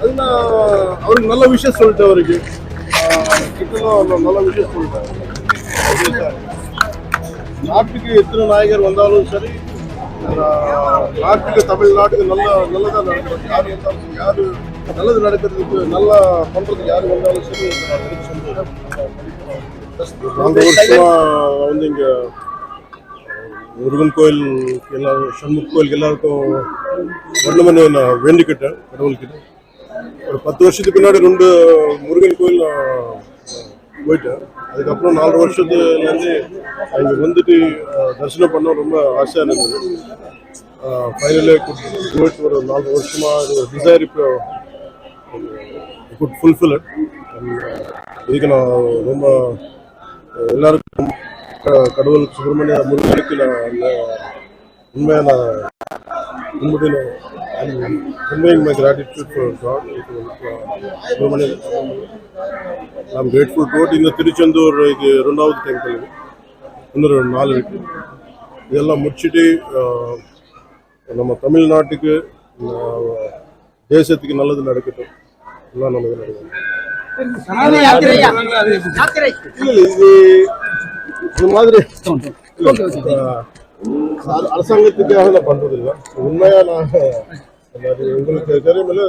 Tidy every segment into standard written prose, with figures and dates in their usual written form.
அதுனா அவருக்கு நல்ல விஷயம் சொல்லிட்டு அவருக்கு நல்ல விஷயம் சொல்லிட்டேன். நாட்டுக்கு எத்தனை நாயகர் வந்தாலும் சரி, நாட்டுக்கு தமிழ்நாட்டுக்கு நல்லதாக நடக்கும். யார் வந்தாலும் யாரு நல்லது நடக்கிறதுக்கு நல்லா பண்றதுக்கு யாரு வந்தாலும் சரி. அந்த வருஷமா வந்து இங்க முருகன் கோயில் எல்லாரும் சண்முக கோயிலுக்கு எல்லாருக்கும் வரணும்னு நான் வேண்டிக்கிட்டேன் கடவுள்கிட்ட. ஒரு 10 வருஷத்துக்கு முன்னாடி 2 முருகன் கோயில் போயிட்டேன். அதுக்கப்புறம் 4 வருஷத்துலேருந்து அங்கே வந்துட்டு தரிசனம் பண்ண ரொம்ப ஆசையாக இருந்தது. ஃபைனலி போயிட்டு ஒரு 4 வருஷமா டிசைர் இப்போ குட் ஃபுல்ஃபில். இதுக்கு நான் ரொம்ப எல்லாருக்கும் கடவுள் சுப்பிரமணிய முருகனுக்கு நான் உண்மையாக நான் கும்பிட்டு conveying my gratitude for God. I'm grateful to it. இந்த திருச்செந்தூர் இது 2வது டெம்பிள், இன்னொரு 4 இருக்கு. இதெல்லாம் முடிச்சுட்டு நம்ம தமிழ்நாட்டுக்கு தேசத்துக்கு நல்லது நடக்கட்டும், எல்லாம் நல்லது நடக்கட்டும். இது மாதிரி அரசாங்கத்துக்காக நான் பண்றது இல்லை. உண்மையா நான் உங்களுக்கு தெரியுமில்ல,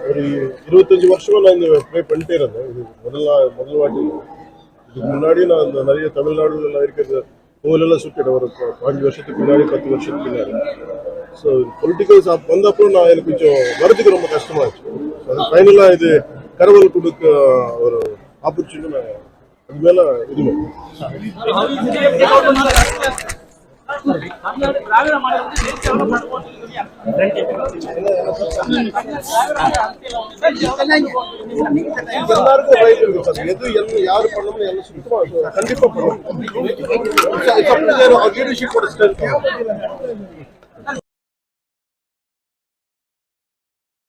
ஒரு 25 வருஷமா நான் இந்த ப்ளே பண்ணிட்டே இருந்தேன். இது முதல் வாட்டி. இதுக்கு முன்னாடி நான் இந்த நிறைய தமிழ்நாடுல இருக்கிற கோவிலெல்லாம் சுற்றிட்டேன். ஒரு 5 வருஷத்துக்கு முன்னாடி 10 வருஷத்துக்கு முன்னாடி. ஸோ பொலிட்டிக்கல்ஸ் வந்தப்பறம் நான் எனக்கு கொஞ்சம் வரதுக்கு ரொம்ப கஷ்டமாச்சு. அது ஃபைனலாக இது கடவுள் கொடுக்க ஒரு ஆப்பர்ச்சுனிட்டி. நான் அது மேல இதுவும் எல்லாருக்கும் ரைட் இருக்கு சார். எது யாரு பண்ணணும்னு சுத்தமா கண்டிப்பா பண்ணணும். லீடர்ஷிப்போட ஸ்ட்ரென்த்